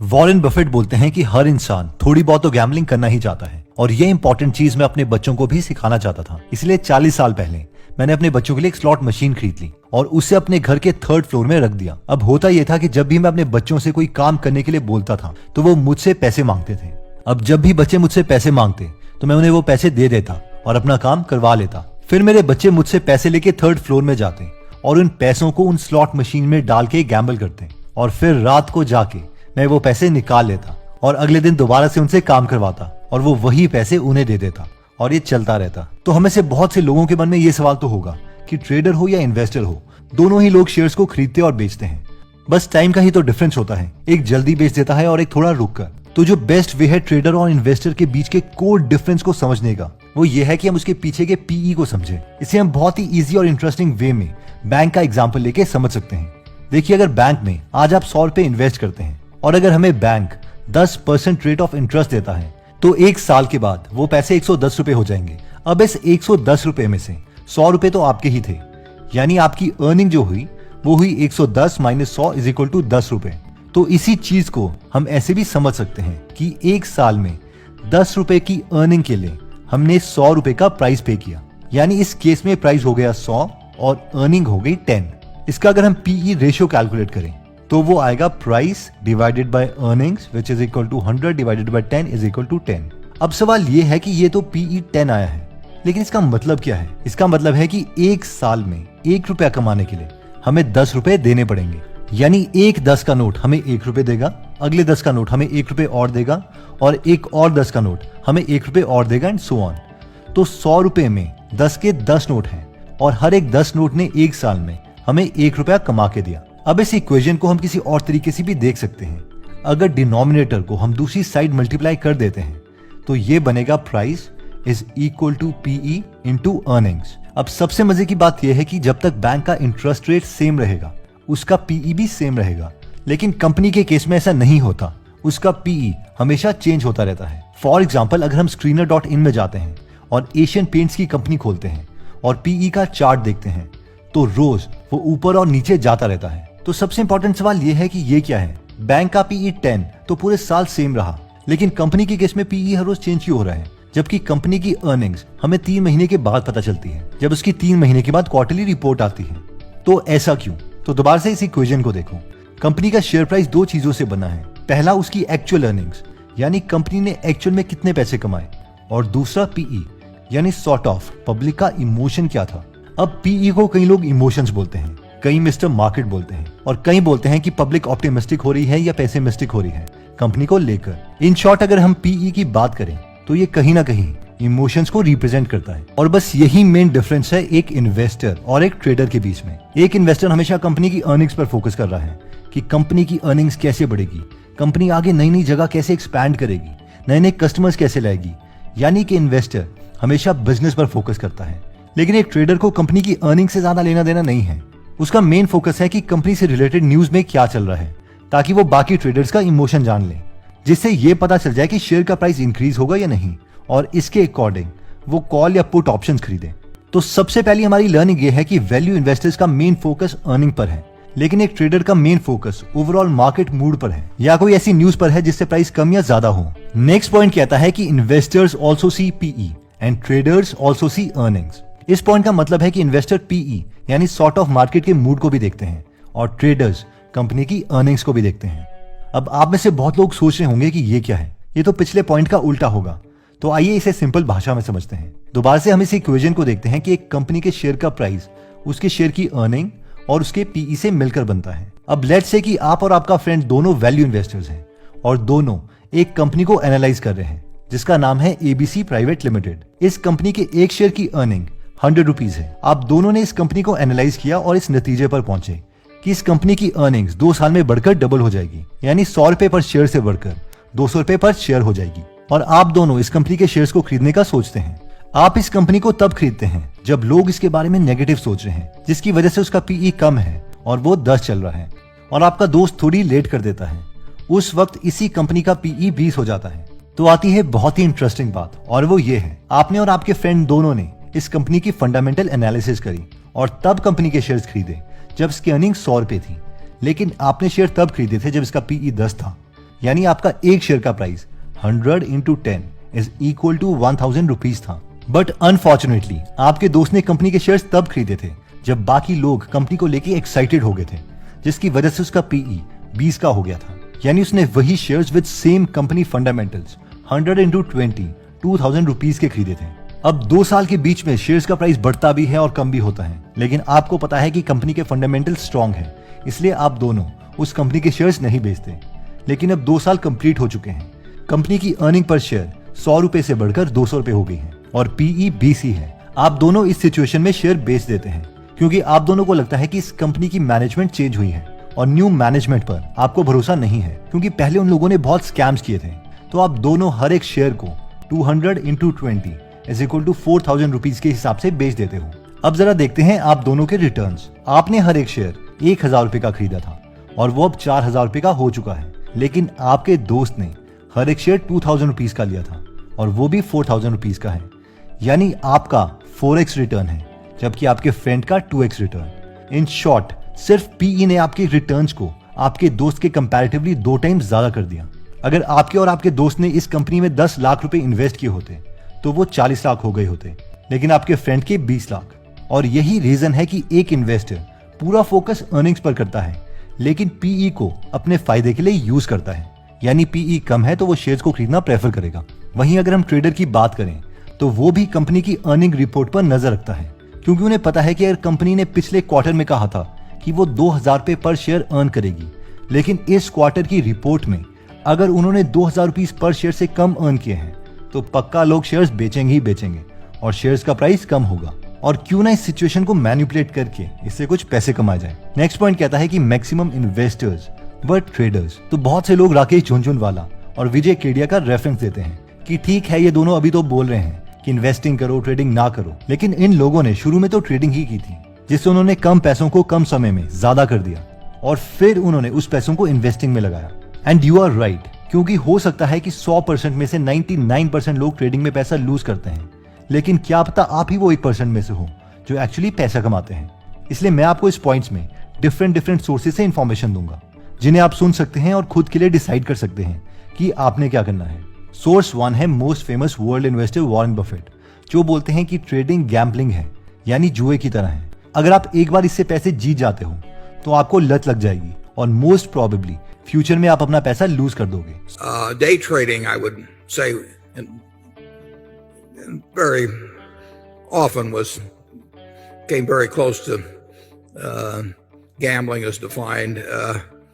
Warren Buffett बोलते हैं कि हर इंसान थोड़ी बहुत तो गैम्बलिंग करना ही चाहता है और ये इंपॉर्टेंट चीज मैं अपने बच्चों को भी सिखाना चाहता था। इसलिए 40 साल पहले मैंने अपने बच्चों के लिए एक स्लॉट मशीन खरीद ली और उसे अपने घर के 3rd फ्लोर में रख दिया। अब होता यह था कि जब भी मैं अपने बच्चों से कोई काम करने के लिए बोलता था तो वो मुझसे पैसे मांगते थे। अब जब भी बच्चे मुझसे पैसे मांगते तो मैं उन्हें वो पैसे दे देता और अपना काम करवा लेता। फिर मेरे बच्चे मुझसे पैसे लेके 3rd फ्लोर में जाते और उन पैसों को उन स्लॉट मशीन में डाल के गैम्बल करते और फिर रात को जाके मैं वो पैसे निकाल लेता और अगले दिन दोबारा से उनसे काम करवाता और वो वही पैसे उन्हें दे देता और ये चलता रहता। तो हमें से बहुत से लोगों के मन में ये सवाल तो होगा कि ट्रेडर हो या इन्वेस्टर हो, दोनों ही लोग शेयर्स को खरीदते और बेचते हैं, बस टाइम का ही तो डिफरेंस होता है। एक जल्दी बेच देता है और एक थोड़ा रुक कर। तो जो बेस्ट वे है ट्रेडर और इन्वेस्टर के बीच के कोर डिफरेंस को समझने का, वो ये है कि हम उसके पीछे के पीई को समझें। इसे हम बहुत ही इजी और इंटरेस्टिंग वे में बैंक का एग्जाम्पल लेके समझ सकते हैं। देखिए, अगर बैंक में आज आप 100 रुपए इन्वेस्ट करते हैं और अगर हमें बैंक 10% रेट ऑफ इंटरेस्ट देता है तो एक साल के बाद वो पैसे 110 रुपए हो जाएंगे। अब इस 110 रुपए में से 100 रुपए तो आपके ही थे, यानी आपकी अर्निंग जो हुई वो हुई 110 माइनस 100 इज इक्वल टू 10 रुपए। तो इसी चीज को हम ऐसे भी समझ सकते हैं कि एक साल में 10 रुपए की अर्निंग के लिए हमने 100 रुपए का प्राइस पे किया, यानी इस केस में प्राइस हो गया 100 और अर्निंग हो गई 10। इसका अगर हम पीई रेशियो कैलकुलेट करें तो वो आएगा price divided by earnings which is equal to 100 divided by 10 is equal to 10। अब सवाल ये है कि ये तो पीई 10 आया है, लेकिन इसका मतलब क्या है? इसका मतलब है कि एक साल में 1 रुपया कमाने के लिए हमें 10 रुपए देने पड़ेंगे, यानी एक 10 का नोट हमें 1 रुपए देगा, अगले 10 का नोट हमें 1 रुपए और देगा और एक और 10 का नोट हमें 1 रुपए और देगा एंड सो ऑन। तो 100 रुपए में 10 के 10 नोट हैं और हर एक 10 नोट ने एक साल में हमें 1 रुपया कमा के दिया। अब इस इक्वेशन को हम किसी और तरीके से भी देख सकते हैं। अगर डिनोमिनेटर को हम दूसरी साइड मल्टीप्लाई कर देते हैं तो ये बनेगा price is equal to PE into earnings. अब सबसे मजे की बात यह है कि जब तक बैंक का इंटरेस्ट रेट सेम रहेगा उसका पीई भी सेम रहेगा, लेकिन कंपनी के केस में ऐसा नहीं होता। उसका पीई हमेशा चेंज होता रहता है। फॉर एग्जाम्पल, अगर हम screener.in में जाते हैं और एशियन पेंट्स की कंपनी खोलते हैं और पीई का चार्ट देखते हैं तो रोज वो ऊपर और नीचे जाता रहता है। तो सबसे इंपॉर्टेंट सवाल ये है कि ये क्या है? बैंक का पीई 10 तो पूरे साल सेम रहा, लेकिन कंपनी के केस में पीई हर रोज चेंज क्यों हो रहा है? जबकि कंपनी की अर्निंग्स हमें 3 महीने के बाद पता चलती है, जब उसकी 3 महीने के बाद क्वार्टरली रिपोर्ट आती है। तो ऐसा क्यों? तो दोबारा से इस इक्वेशन को देखो। कंपनी का शेयर प्राइस 2 चीजों से बना है। पहला उसकी एक्चुअल अर्निंग्स, यानी कंपनी ने एक्चुअल में कितने पैसे कमाए, और दूसरा पीई यानी सॉर्ट ऑफ पब्लिक का इमोशन क्या था। अब पीई को कई लोग इमोशंस बोलते हैं, कई मिस्टर मार्केट बोलते हैं और कई बोलते हैं कि पब्लिक ऑप्टिमिस्टिक हो रही है या पेसिमिस्टिक हो रही है कंपनी को लेकर। इन शॉर्ट, अगर हम पीई की बात करें तो ये कहीं ना कहीं इमोशंस को रिप्रेजेंट करता है। और बस यही मेन डिफरेंस है एक इन्वेस्टर और एक ट्रेडर के बीच में। एक इन्वेस्टर हमेशा कंपनी की अर्निंग्स पर फोकस कर रहा है कि कंपनी की अर्निंग्स कैसे बढ़ेगी, कंपनी आगे नई नई जगह कैसे एक्सपैंड करेगी, नए नए कस्टमर्स कैसे लाएगी, यानी कि इन्वेस्टर हमेशा बिजनेस पर फोकस करता है। लेकिन एक ट्रेडर को कंपनी की अर्निंग से ज्यादा लेना देना नहीं है। उसका मेन फोकस है कि कंपनी से रिलेटेड न्यूज में क्या चल रहा है, ताकि वो बाकी ट्रेडर्स का इमोशन जान ले, जिससे ये पता चल जाए कि शेयर का प्राइस इंक्रीज होगा या नहीं, और इसके अकॉर्डिंग वो कॉल या पुट ऑप्शंस खरीदे। तो सबसे पहली हमारी लर्निंग ये है कि वैल्यू इन्वेस्टर्स का मेन फोकस अर्निंग पर है, लेकिन एक ट्रेडर का main focus overall market mood पर है या कोई ऐसी न्यूज पर है जिससे प्राइस कम या ज्यादा हो। नेक्स्ट पॉइंट कहता है कि investors also see PE and traders also see earnings. इस पॉइंट का मतलब है कि इन्वेस्टर पीई यानी सॉर्ट ऑफ मार्केट के मूड को भी देखते हैं और ट्रेडर्स कंपनी की अर्निंग्स को भी देखते हैं। अब आप में से बहुत लोग सोच रहे होंगे कि ये क्या है, ये तो पिछले पॉइंट का उल्टा होगा। तो आइए इसे सिंपल भाषा में समझते हैं। दोबारा से हम इस इक्वेशन को देखते हैं कि एक कंपनी के शेयर का प्राइस उसके शेयर की अर्निंग और उसके पीई से मिलकर बनता है। अब लेट्स से कि आप और आपका फ्रेंड दोनों वैल्यू इन्वेस्टर्स हैं और दोनों एक कंपनी को एनालाइज कर रहे हैं जिसका नाम है एबीसी प्राइवेट लिमिटेड। इस कंपनी के एक शेयर की अर्निंग 100 रुपीज है। आप दोनों ने इस कंपनी को एनालाइज किया और इस नतीजे पर पहुंचे कि इस कंपनी की अर्निंग्स 2 साल में बढ़कर डबल हो जाएगी, यानी 100 रुपए पर शेयर से बढ़कर 200 रुपए पर शेयर हो जाएगी। और आप दोनों इस कंपनी के शेयर्स को खरीदने का सोचते हैं। आप इस कंपनी को तब खरीदते हैं जब लोग इसके बारे में नेगेटिव सोच रहे हैं, जिसकी वजह से उसका पीई कम है और वो 10 चल रहा है, और आपका दोस्त थोड़ी लेट कर देता है। उस वक्त इसी कंपनी का पीई 20 हो जाता है। तो आती है बहुत ही इंटरेस्टिंग बात, और वो ये है, आपने और आपके फ्रेंड दोनों ने इस कंपनी की फंडामेंटल एनालिसिस करी और तब कंपनी के शेयर्स खरीदे जब इसकी अर्निंग 100 रुपए थी, लेकिन आपने शेयर तब खरीदे थे जब इसका पीई 10 था, यानी आपका एक शेयर का price 100 into 10 is equal to 1000 rupees था। बट अनफॉर्चुनेटली आपके दोस्त ने कंपनी के शेयर्स तब खरीदे थे जब बाकी लोग कंपनी को लेके एक्साइटेड हो गए थे, जिसकी वजह से उसका पीई 20 का हो गया था। यानी उसने वही shares with same company fundamentals 100 into 20 2000 rupees के खरीदे थे। अब 2 साल के बीच में शेयर्स का प्राइस बढ़ता भी है और कम भी होता है, लेकिन आपको पता है कि कंपनी के फंडामेंटल स्ट्रॉन्ग है, इसलिए आप दोनों उस कंपनी के शेयर्स नहीं बेचते। लेकिन अब 2 साल कंप्लीट हो चुके हैं, कंपनी की अर्निंग पर शेयर 100 रुपए से बढ़कर 200 रुपए हो गई है और पीई 20 ही है। आप दोनों इस सिचुएशन में शेयर बेच देते हैं क्योंकि आप दोनों को लगता है कि इस कंपनी की मैनेजमेंट चेंज हुई है और न्यू मैनेजमेंट पर आपको भरोसा नहीं है, क्योंकि पहले उन लोगों ने बहुत स्कैम्स किए थे। तो आप दोनों हर एक शेयर को 200 into 20 is equal to 4000 rupees के हिसाब से बेच देते हो। अब जरा देखते हैं आप दोनों के रिटर्न्स। आपने हर एक शेयर 1000 रुपए का खरीदा था और वो अब 4000 रुपए का हो चुका है, लेकिन आपके दोस्त ने हर एक शेयर 2000 रुपीज का लिया था और वो भी 4000 रुपीज का है। यानी आपका 4x रिटर्न है जबकि आपके फ्रेंड का 2x रिटर्न। इन शॉर्ट सिर्फ पीई ने आपके रिटर्न्स को आपके दोस्त के कंपैरेटिवली 2 टाइम्स ज्यादा कर दिया। अगर आपके और आपके दोस्त ने इस कंपनी में 10 लाख रुपए इन्वेस्ट किए होते तो वो 40 लाख हो गए होते, लेकिन आपके फ्रेंड के 20 लाख। और यही रीजन है कि एक इन्वेस्टर पूरा फोकस अर्निंग्स पर करता है, लेकिन पीई को अपने फायदे के लिए यूज करता है। यानी पीई कम है तो वो शेयर्स को खरीदना प्रेफर करेगा। वहीं अगर हम ट्रेडर की बात करें तो वो भी कंपनी की अर्निंग रिपोर्ट पर नजर रखता है, क्योंकि उन्हें पता है कि अगर कंपनी ने पिछले क्वार्टर में कहा था कि वो 2000 रुपए पर शेयर अर्न करेगी, लेकिन इस क्वार्टर की रिपोर्ट में अगर उन्होंने 2000 रुपीज पर शेयर से कम अर्न किए हैं तो पक्का लोग शेयर्स बेचेंगे ही बेचेंगे और शेयर्स का प्राइस कम होगा। और क्यों ना इस सिचुएशन को मैनिपुलेट करके इससे कुछ पैसे कमाए जाए। नेक्स्ट पॉइंट कहता है कि मैक्सिमम इन्वेस्टर्स वर ट्रेडर्स। तो बहुत से लोग राकेश झुनझुनवाला और विजय केडिया का रेफरेंस देते हैं कि ठीक है, ये दोनों अभी तो बोल रहे हैं कि इन्वेस्टिंग करो, ट्रेडिंग ना करो, लेकिन इन लोगों ने शुरू में तो ट्रेडिंग ही की थी, जिससे उन्होंने कम पैसों को कम समय में ज्यादा कर दिया और फिर उन्होंने उस पैसों को इन्वेस्टिंग में लगाया। एंड यू आर राइट, क्योंकि हो सकता है कि 100% में से 99% लोग ट्रेडिंग में पैसा लूज करते हैं, लेकिन क्या पता आप ही वो 1% में से हो जो एक्चुअली पैसा कमाते हैं। इसलिए मैं आपको इस पॉइंट्स में डिफरेंट सोर्सेज से इंफॉर्मेशन दूंगा, जिन्हें आप सुन सकते हैं और खुद के लिए डिसाइड कर सकते हैं कि आपने क्या करना है। सोर्स 1 है most famous world investor Warren Buffett, जो बोलते हैं कि ट्रेडिंग गैम्बलिंग है, यानी जुए की तरह है। अगर आप एक बार इससे पैसे जीत जाते हो तो आपको लत लग जाएगी और मोस्ट प्रोबेबली फ्यूचर में आप अपना पैसा लूज कर दोगे। Day trading, I would say, very often came very close to gambling as defined.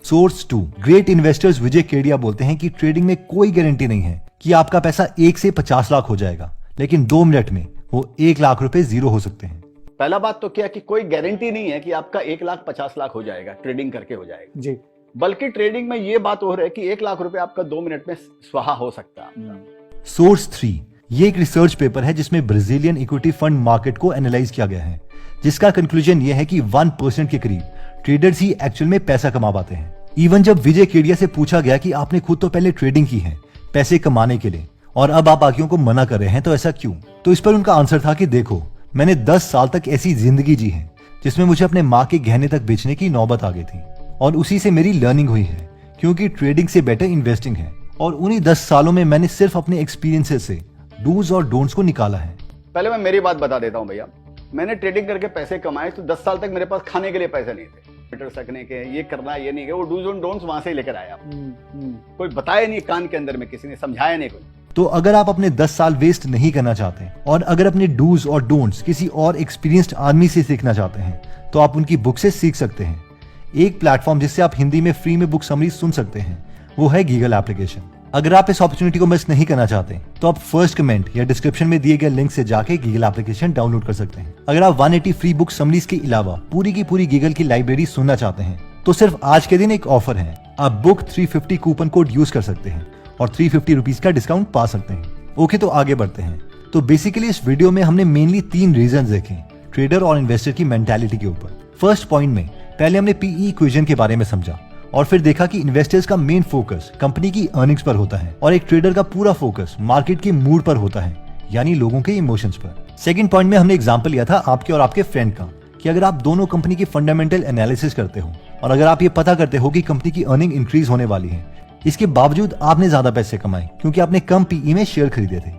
Source 2 great investors Vijay Kedia बोलते हैं कि ट्रेडिंग में कोई गारंटी नहीं है कि आपका पैसा 1 से 50 लाख हो जाएगा, लेकिन 2 मिनट में वो 1 लाख रुपए जीरो हो सकते हैं। पहला बात तो क्या कि कोई गारंटी नहीं है कि आपका 1,50,00,000 हो जाएगा, ट्रेडिंग करके हो जाएगा जी। बल्कि ट्रेडिंग में ये बात हो रही है कि 1 लाख रुपए आपका 2 मिनट में स्वाहा हो सकता है। सोर्स 3 ये एक रिसर्च पेपर है जिसमें ब्राजीलियन इक्विटी फंड मार्केट को एनालाइज किया गया है, जिसका कंक्लूजन ये है कि 1% के करीब ट्रेडर्स ही एक्चुअल में पैसा कमा पाते हैं। इवन जब विजय केडिया से पूछा गया कि आपने खुद तो पहले ट्रेडिंग की है पैसे कमाने के लिए और अब आप बाकियों को मना कर रहे हैं, तो ऐसा क्यों? तो इस पर उनका आंसर था कि देखो, मैंने 10 साल तक ऐसी जिंदगी जी है जिसमें मुझे अपने माँ के गहने तक बेचने की नौबत आ गई थी और उसी से मेरी लर्निंग हुई है, क्योंकि ट्रेडिंग से बेटर इन्वेस्टिंग है। और उन्हीं 10 सालों में मैंने सिर्फ अपने एक्सपीरियंसेस से डूज और डोंट्स को निकाला है। पहले मैं मेरी बात बता देता हूं भैया, मैंने ट्रेडिंग करके पैसे कमाए तो 10 साल तक मेरे पास खाने के लिए पैसे नहीं थे, मीटर सकने के, ये करना ये नहीं, वो डूज और डोंट्स वहां से ही लेकर आया। कोई बताया नहीं कान के अंदर में, किसी ने समझाया नहीं कोई। तो अगर आप अपने 10 साल वेस्ट नहीं करना चाहते और अगर अपने डूज और डोंट्स किसी और एक्सपीरियंस्ड आदमी से सीखना चाहते हैं तो आप उनकी बुक से सीख सकते हैं। एक प्लेटफॉर्म जिससे आप हिंदी में फ्री में बुक समरी सुन सकते हैं वो है गीगल एप्लीकेशन। अगर आप इस अपॉर्चुनिटी को मिस नहीं करना चाहते तो आप फर्स्ट कमेंट या डिस्क्रिप्शन में दिए गए लिंक से जाके गीगल एप्लीकेशन डाउनलोड कर सकते हैं। अगर आप 180 फ्री बुक समरीज के अलावा पूरी की पूरी गीगल की लाइब्रेरी सुनना चाहते हैं तो सिर्फ आज के दिन एक ऑफर है, आप बुक 350 कूपन कोड यूज कर सकते हैं और 350 रुपीज का डिस्काउंट पा सकते हैं। ओके, तो आगे बढ़ते हैं। तो बेसिकली इस वीडियो में हमने मेनली 3 रीजन देखे ट्रेडर और इन्वेस्टर की मेंटालिटी के ऊपर। फर्स्ट पॉइंट में पहले हमने पीई इक्वेशन के बारे में समझा और फिर देखा कि इन्वेस्टर्स का मेन फोकस कंपनी की अर्निंग्स पर होता है और एक ट्रेडर का पूरा फोकस मार्केट के मूड पर होता है, यानी लोगों के इमोशंस पर। सेकंड पॉइंट में हमने एग्जांपल लिया था आपके और आपके फ्रेंड का कि अगर आप दोनों कंपनी की फंडामेंटल एनालिसिस करते हो और अगर आप ये पता करते हो कि कंपनी की अर्निंग इंक्रीज होने वाली है इसके बावजूद आपने ज्यादा पैसे कमाए क्योंकि आपने कम पीई में शेयर खरीदे थे।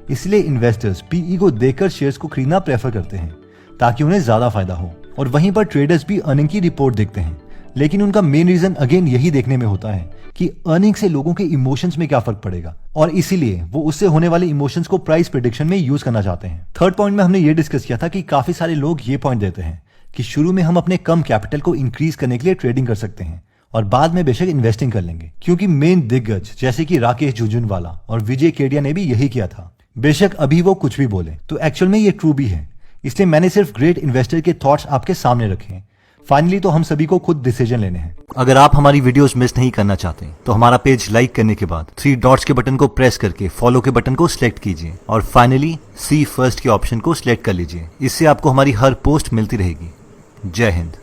इसलिए इन्वेस्टर्स पीई को देखकर शेयर्स को खरीदना प्रेफर करते हैं ताकि उन्हें ज्यादा फायदा हो। और वहीं पर ट्रेडर्स भी अर्निंग की रिपोर्ट देखते हैं, लेकिन उनका मेन रीजन अगेन यही देखने में होता है कि अर्निंग से लोगों के इमोशंस में क्या फर्क पड़ेगा, और इसीलिए वो उससे होने वाले इमोशंस को प्राइस प्रेडिक्शन में यूज करना चाहते हैं। थर्ड पॉइंट में हमने ये डिस्कस किया था कि काफी सारे लोग ये पॉइंट देते हैं कि शुरू में हम अपने कम कैपिटल को इंक्रीज करने के लिए ट्रेडिंग कर सकते हैं और बाद में बेशक इन्वेस्टिंग कर लेंगे, क्योंकि मेन दिग्गज जैसे कि राकेश झुनझुनवाला और विजय केडिया ने भी यही किया था। बेशक अभी वो कुछ भी बोले तो एक्चुअल में ये ट्रू भी है, इसलिए मैंने सिर्फ ग्रेट इन्वेस्टर के थॉट्स आपके सामने रखे हैं। फाइनली तो हम सभी को खुद डिसीजन लेने हैं। अगर आप हमारी वीडियोस मिस नहीं करना चाहते तो हमारा पेज लाइक करने के बाद 3 डॉट्स के बटन को प्रेस करके फॉलो के बटन को सिलेक्ट कीजिए और फाइनली सी फर्स्ट के ऑप्शन को सिलेक्ट कर लीजिए। इससे आपको हमारी हर पोस्ट मिलती रहेगी। जय हिंद।